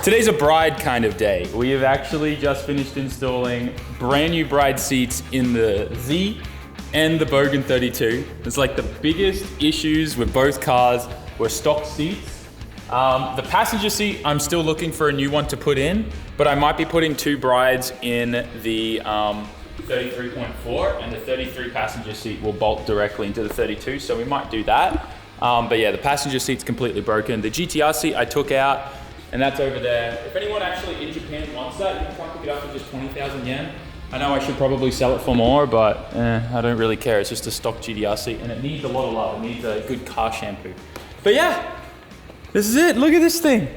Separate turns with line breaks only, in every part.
Today's a bride kind of day. We have actually just finished installing brand new bride seats in the Z and the Bogan 32. It's like the biggest issues with both cars were stock seats. The passenger seat, I'm still looking for a new one to put in, but I might be putting two brides in the 33.4, and the 33 passenger seat will bolt directly into the 32, so we might do that. But yeah, the passenger seat's completely broken. The GTR seat I took out, and that's over there. If anyone actually in Japan wants that, you can try to pick it up for just 20,000 yen. I know I should probably sell it for more, but I don't really care. It's just a stock GTR seat, and it needs a lot of love. It needs a good car shampoo. But yeah, this is it. Look at this thing.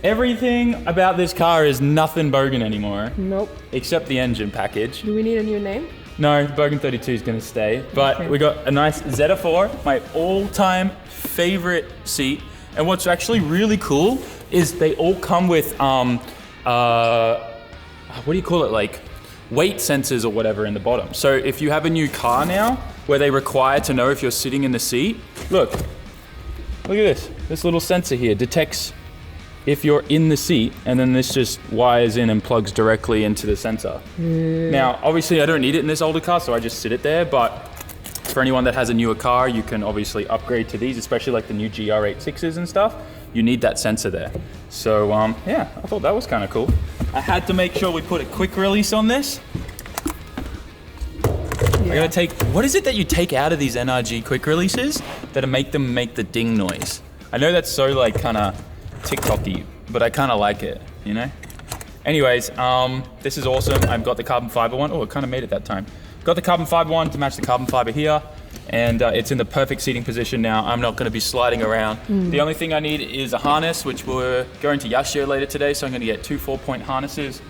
Everything about this car is nothing Bogan anymore. Nope. Except the engine package.
Do we need a new name?
No, Bogan 32 is gonna stay. But okay. We got a nice Zeta 4, my all-time favorite seat. And what's actually really cool is they all come with, what do you call it? Like weight sensors or whatever in the bottom. So if you have a new car now, where they require to know if you're sitting in the seat, look at this. This little sensor here detects if you're in the seat, and then this just wires in and plugs directly into the sensor. Now, obviously I don't need it in this older car, so I just sit it there, but for anyone that has a newer car, you can obviously upgrade to these, especially like the new GR86s and stuff. You need that sensor there. So yeah, I thought that was kind of cool. I had to make sure we put a quick release on this. Yeah. I gotta take, what is it that you take out of these NRG quick releases that make them make the ding noise? I know that's so like kind of TikTok-y, but I kind of like it, you know? Anyways, this is awesome. I've got the carbon fiber one. Oh, it kind of made it that time. Got the carbon fiber one to match the carbon fiber here, and it's in the perfect seating position now. I'm not gonna be sliding around. The only thing I need is a harness, which we're going to Yashio later today, so I'm gonna get two 4-point harnesses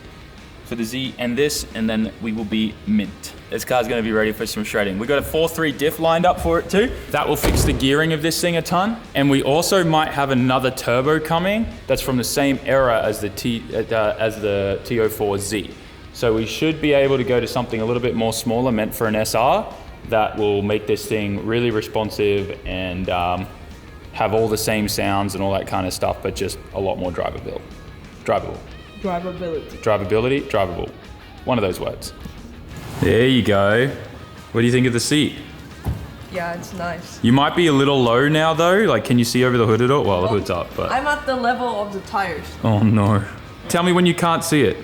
for the Z and this, and then we will be mint. This car's gonna be ready for some shredding. We got a 4.3 diff lined up for it too. That will fix the gearing of this thing a ton. And we also might have another turbo coming that's from the same era as the T04Z. So we should be able to go to something a little bit more smaller, meant for an SR, that will make this thing really responsive and have all the same sounds and all that kind of stuff, but just a lot more drivable. Drivable. One of those words. There you go. What do you think of the seat?
Yeah, it's nice.
You might be a little low now though. Like, can you see over the hood at all? Well, the hood's up, but.
I'm at the level of the tires.
Oh no. Tell me when you can't see it.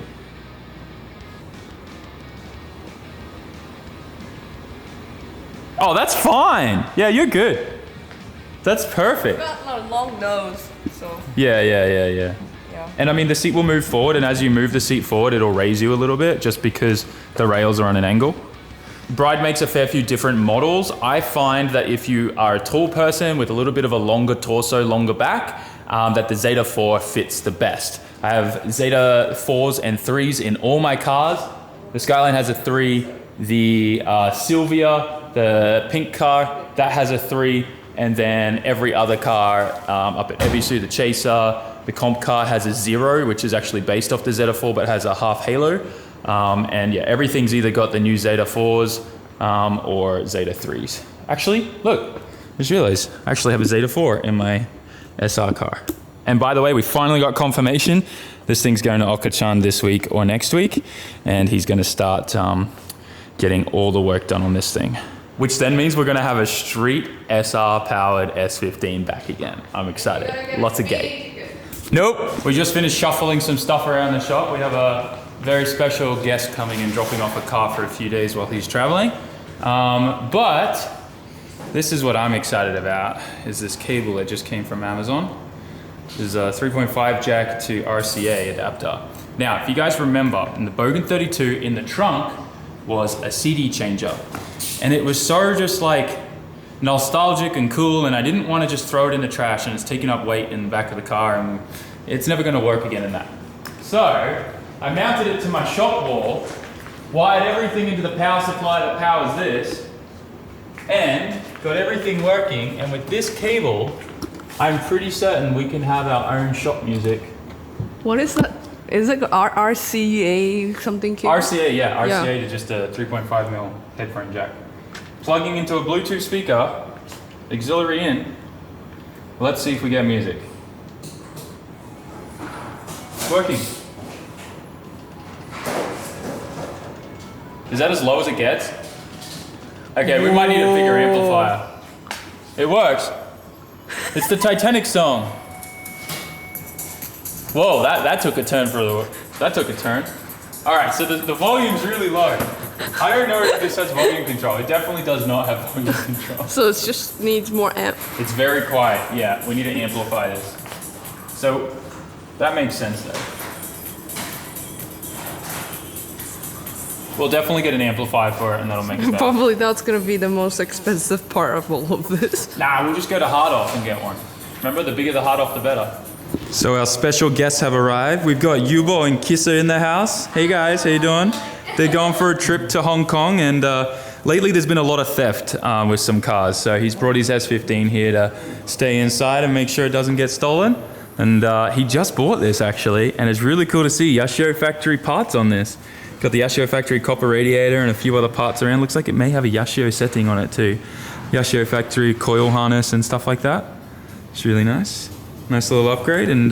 Oh, that's fine. Yeah, you're good. That's perfect.
I've got a long nose, so.
Yeah. And I mean, the seat will move forward, and as you move the seat forward, it'll raise you a little bit just because the rails are on an angle. Bride makes a fair few different models. I find that if you are a tall person with a little bit of a longer torso, longer back, that the Zeta 4 fits the best. I have Zeta 4s and 3s in all my cars. The Skyline has a 3. The Silvia, the pink car, that has a 3. And then every other car up at Ebisu, the Chaser, the comp car has a 0, which is actually based off the Zeta 4, but has a half halo. And yeah, everything's either got the new Zeta 4s or Zeta 3s. Actually, look, I just realized I actually have a Zeta 4 in my SR car. And by the way, we finally got confirmation. This thing's going to Okachan this week or next week, and he's going to start getting all the work done on this thing. Which then means we're gonna have a street SR powered S15 back again. I'm excited. Lots of gate. Nope, we just finished shuffling some stuff around the shop. We have a very special guest coming and dropping off a car for a few days while he's traveling. But this is what I'm excited about, is this cable that just came from Amazon. This is a 3.5 jack to RCA adapter. Now, if you guys remember, in the Bogan 32 in the trunk was a CD changer. And it was so just like nostalgic and cool, and I didn't want to just throw it in the trash, and it's taking up weight in the back of the car, and it's never going to work again in that. So I mounted it to my shop wall, wired everything into the power supply that powers this, and got everything working. And with this cable, I'm pretty certain we can have our own shop music.
What is that? Is it RCA something?
RCA, yeah. RCA to just a 3.5mm headphone jack. Plugging into a Bluetooth speaker, auxiliary in, Let's see if we get music. It's working. Is that as low as it gets? Okay, we might need a bigger amplifier. It works. It's the Titanic song. Whoa, that took a turn that took a turn. All right, so the volume's really low. I don't know if this has volume control. It definitely does not have volume control.
So it just needs more amp.
It's very quiet. Yeah, we need to amplify this. So that makes sense though. We'll definitely get an amplifier for it and that'll make it better.
Probably that's gonna be the most expensive part of all of this.
Nah, we'll just go to Hard Off and get one. Remember, the bigger the Hard Off, the better. So our special guests have arrived. We've got Yubo and Kissa in the house. Hey guys, how you doing? They're going for a trip to Hong Kong, and lately there's been a lot of theft with some cars. So he's brought his S15 here to stay inside and make sure it doesn't get stolen. And he just bought this actually, and it's really cool to see Yashio factory parts on this. Got the Yashio factory copper radiator and a few other parts around. Looks like it may have a Yashio setting on it too. Yashio factory coil harness and stuff like that. It's really nice. Nice little upgrade, and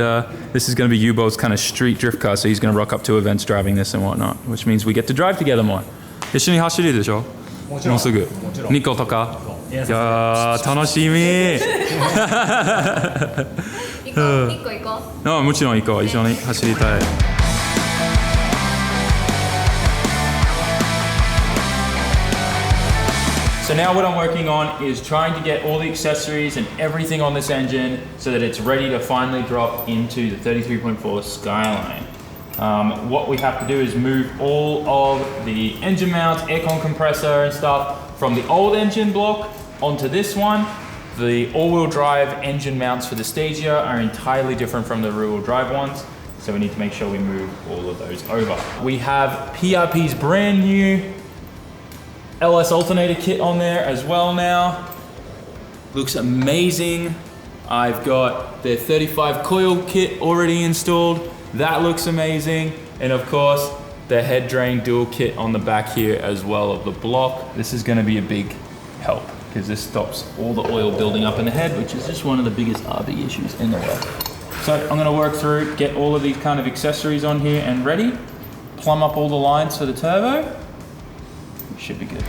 this is going to be Yubo's kind of street drift car, so he's going to rock up to events driving this and whatnot, which means we get to drive together more. 一緒に走るでしょ？もうすぐ。2個とか。いやー楽しみ。1個行こう。あ、もちろん行こう。一緒に走りたい。So now what I'm working on is trying to get all the accessories and everything on this engine so that it's ready to finally drop into the 33.4 Skyline. What we have to do is move all of the engine mounts, aircon compressor and stuff from the old engine block onto this one. The all-wheel drive engine mounts for the Stagia are entirely different from the rear-wheel drive ones, so we need to make sure we move all of those over. We have PRP's brand new LS alternator kit on there as well now. Looks amazing. I've got the 35 coil kit already installed. That looks amazing. And of course, the head drain dual kit on the back here as well of the block. This is gonna be a big help because this stops all the oil building up in the head, which is just one of the biggest RV issues in the world. So I'm gonna work through, get all of these kind of accessories on here and ready, plumb up all the lines for the turbo. Should be good.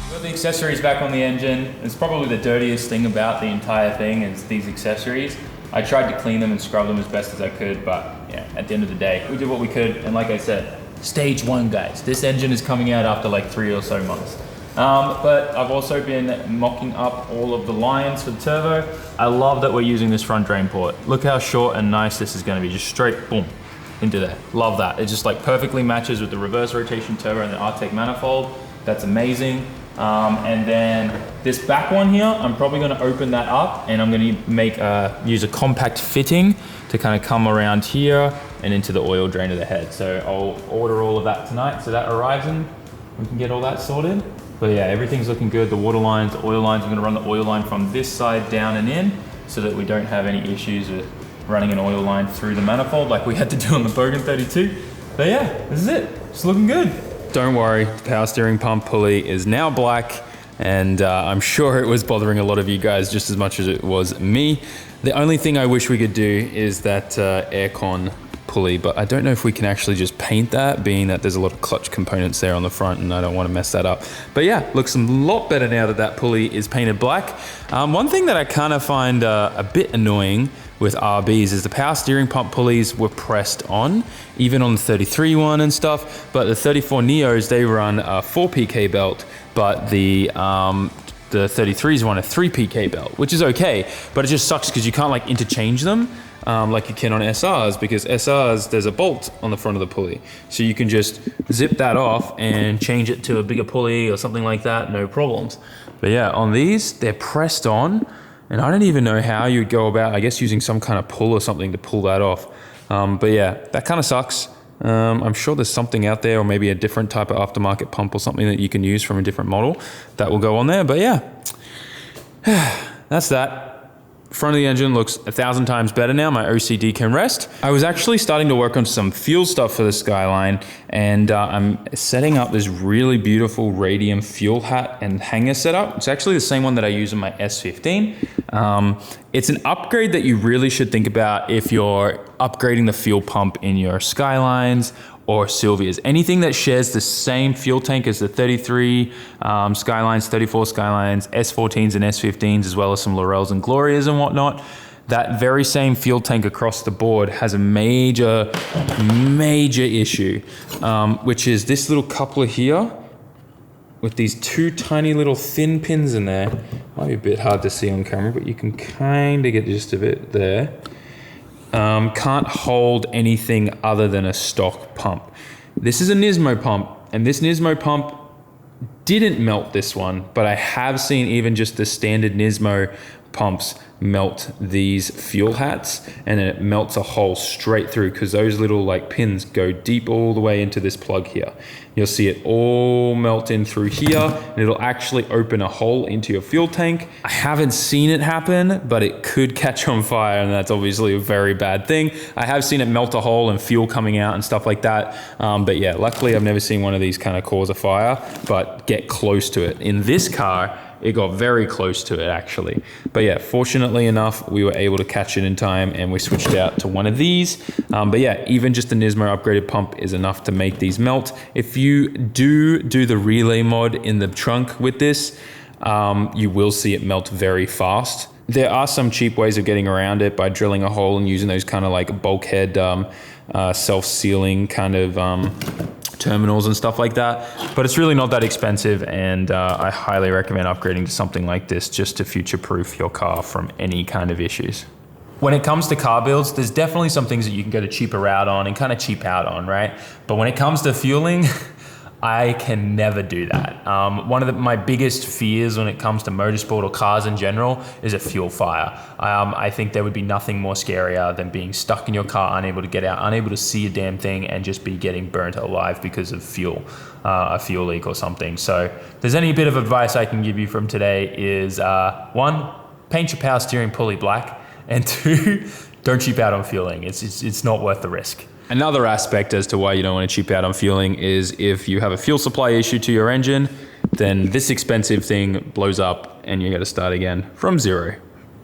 Got the accessories back on the engine. It's probably the dirtiest thing about the entire thing is these accessories. I tried to clean them and scrub them as best as I could, but yeah, at the end of the day, we did what we could, and like I said, Stage 1, guys. This engine is coming out after like 3 or so months. But I've also been mocking up all of the lines for the turbo. I love that we're using this front drain port. Look how short and nice this is gonna be. Just straight, boom, into there. Love that. It just like perfectly matches with the reverse rotation turbo and the Artec manifold. That's amazing. And then this back one here, I'm probably gonna open that up and I'm gonna use a compact fitting to kind of come around here and into the oil drain of the head. So I'll order all of that tonight. So that arrives in, we can get all that sorted. But yeah, everything's looking good. The water lines, the oil lines, I'm gonna run the oil line from this side down and in so that we don't have any issues with running an oil line through the manifold like we had to do on the Bogan 32. But yeah, this is it. It's looking good. Don't worry, the power steering pump pulley is now black, and I'm sure it was bothering a lot of you guys just as much as it was me. The only thing I wish we could do is that aircon pulley, but I don't know if we can actually just paint that, being that there's a lot of clutch components there on the front and I don't want to mess that up. But yeah, looks a lot better now that that pulley is painted black. One thing that I kind of find a bit annoying with RBs is the power steering pump pulleys were pressed on, even on the 33 one and stuff, but the 34 Neos, they run a 4 PK belt, but the 33s run a 3 PK belt, which is okay, but it just sucks because you can't like interchange them like you can on SRs, because SRs, there's a bolt on the front of the pulley. So you can just zip that off and change it to a bigger pulley or something like that, no problems. But yeah, on these, they're pressed on, and I don't even know how you'd go about, I guess using some kind of pull or something to pull that off. But yeah, that kind of sucks. I'm sure there's something out there, or maybe a different type of aftermarket pump or something that you can use from a different model that will go on there. But yeah, That's that. Front of the engine looks 1,000 times better now. My OCD can rest. I was actually starting to work on some fuel stuff for the Skyline, and I'm setting up this really beautiful radium fuel hat and hanger setup. It's actually the same one that I use in my S15. It's an upgrade that you really should think about if you're upgrading the fuel pump in your Skylines or Silvias. Anything that shares the same fuel tank as the 33 Skylines, 34 Skylines, S14s and S15s, as well as some Laurels and Glorias and whatnot. That very same fuel tank across the board has a major issue, which is this little coupler here with these two tiny little thin pins in there. Might be a bit hard to see on camera, but you can kind of get the gist of it there. Can't hold anything other than a stock pump. This is a Nismo pump, and this Nismo pump didn't melt this one, but I have seen even just the standard Nismo pumps melt these fuel hats, and then it melts a hole straight through because those little like pins go deep all the way into this plug here. You'll see it all melt in through here, and it'll actually open a hole into your fuel tank. I haven't seen it happen, but it could catch on fire, and that's obviously a very bad thing. I have seen it melt a hole and fuel coming out and stuff like that. But yeah, luckily I've never seen one of these kind of cause a fire, but get close to it. In this car, it got very close to it actually. But yeah, fortunately enough, we were able to catch it in time and we switched out to one of these. But yeah, even just the Nismo upgraded pump is enough to make these melt. If you do the relay mod in the trunk with this, you will see it melt very fast. There are some cheap ways of getting around it by drilling a hole and using those kind of like bulkhead self-sealing kind of terminals and stuff like that, but it's really not that expensive, and I highly recommend upgrading to something like this just to future-proof your car from any kind of issues. When it comes to car builds, there's definitely some things that you can go the cheaper route on and kind of cheap out on, right? But when it comes to fueling, I can never do that. One of my biggest fears when it comes to motorsport or cars in general is a fuel fire. I think there would be nothing more scarier than being stuck in your car, unable to get out, unable to see a damn thing, and just be getting burnt alive because of fuel, a fuel leak or something. So if there's any bit of advice I can give you from today is one, paint your power steering pulley black, and two, don't cheap out on fueling. It's not worth the risk. Another aspect as to why you don't want to cheap out on fueling is if you have a fuel supply issue to your engine, then this expensive thing blows up and you got to start again from zero.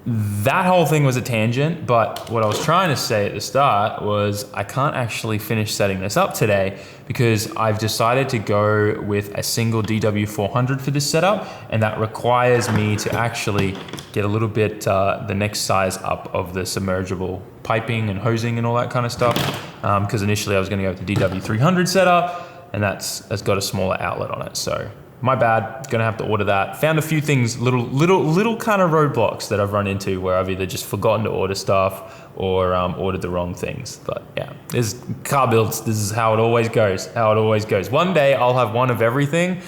That whole thing was a tangent, but what I was trying to say at the start was I can't actually finish setting this up today because I've decided to go with a single DW400 for this setup, and that requires me to actually get a little bit the next size up of the submergible piping and hosing and all that kind of stuff, because initially I was going to go with the DW300 setup, and that's got a smaller outlet on it. So my bad, gonna have to order that. Found a few things, little kind of roadblocks that I've run into where I've either just forgotten to order stuff or ordered the wrong things. But yeah, this car builds, this is how it always goes. One day I'll have one of everything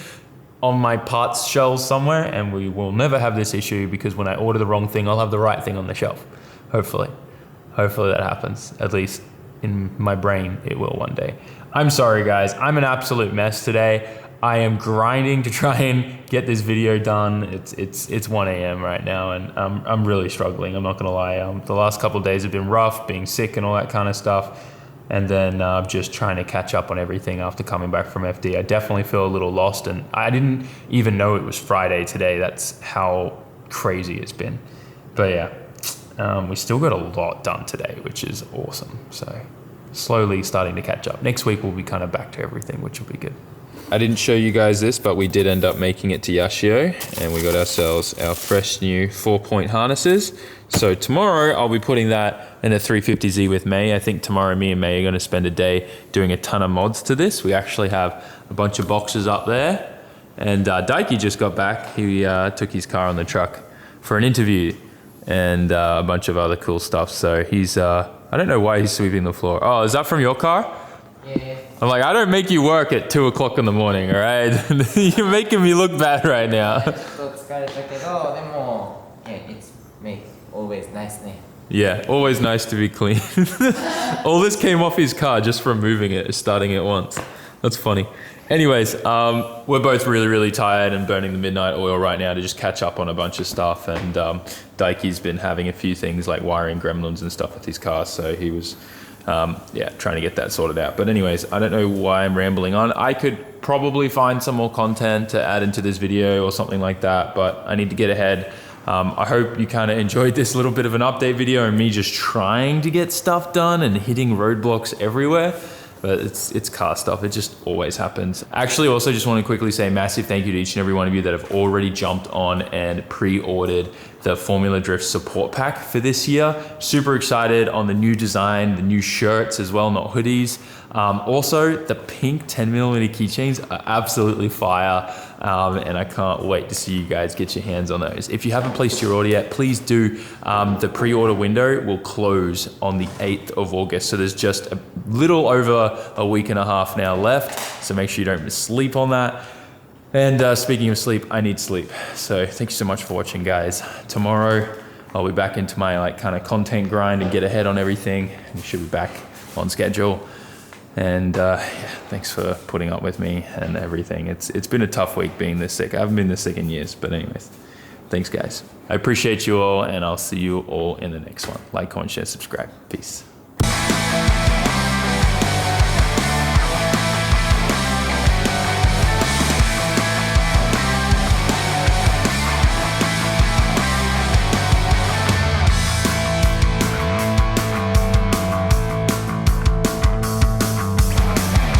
on my parts shelves somewhere, and we will never have this issue because when I order the wrong thing, I'll have the right thing on the shelf. Hopefully that happens. At least in my brain, it will one day. I'm sorry guys, I'm an absolute mess today. I am grinding to try and get this video done. It's 1 a.m. right now, and I'm really struggling. I'm not gonna lie. The last couple of days have been rough, being sick and all that kind of stuff, and then just trying to catch up on everything after coming back from FD. I definitely feel a little lost, and I didn't even know it was Friday today. That's how crazy it's been. But yeah, we still got a lot done today, which is awesome. So slowly starting to catch up. Next week we'll be kind of back to everything, which will be good. I didn't show you guys this, but we did end up making it to Yashio, and we got ourselves our fresh new 4-point harnesses. So tomorrow I'll be putting that in a 350Z with May. I think tomorrow me and May are going to spend a day doing a ton of mods to this. We actually have a bunch of boxes up there, and Daiki just got back. He took his car on the truck for an interview and a bunch of other cool stuff. So he's, I don't know why he's sweeping the floor. Oh, is that from your car?
Yeah.
I'm like, I don't make you work at 2 o'clock in the morning, all right? You're making me look bad right now.
Always nice.
Yeah, always nice to be clean. All this came off his car just from moving it, starting it once. That's funny. Anyways, we're both really tired and burning the midnight oil right now to just catch up on a bunch of stuff. And Daikie's been having a few things like wiring gremlins and stuff with his car, so he was trying to get that sorted out. But anyways, I don't know why I'm rambling on. I could probably find some more content to add into this video or something like that, but I need to get ahead. I hope you kind of enjoyed this little bit of an update video and me just trying to get stuff done and hitting roadblocks everywhere. But it's car stuff. It just always happens. Actually, also just want to quickly say massive thank you to each and every one of you that have already jumped on and pre-ordered the Formula Drift support pack for this year. Super excited on the new design, the new shirts as well, not hoodies. Also, the pink 10mm keychains are absolutely fire. And I can't wait to see you guys get your hands on those. If you haven't placed your order yet, please do. The pre-order window will close on the 8th of August. So there's just a little over a week and a half now left. So make sure you don't miss sleep on that. And speaking of sleep, I need sleep. So thank you so much for watching, guys. Tomorrow, I'll be back into my kind of content grind and get ahead on everything. We should be back on schedule. And thanks for putting up with me and everything. It's been a tough week being this sick. I haven't been this sick in years, but anyways, thanks guys. I appreciate you all, and I'll see you all in the next one. Like, comment, share, subscribe. Peace.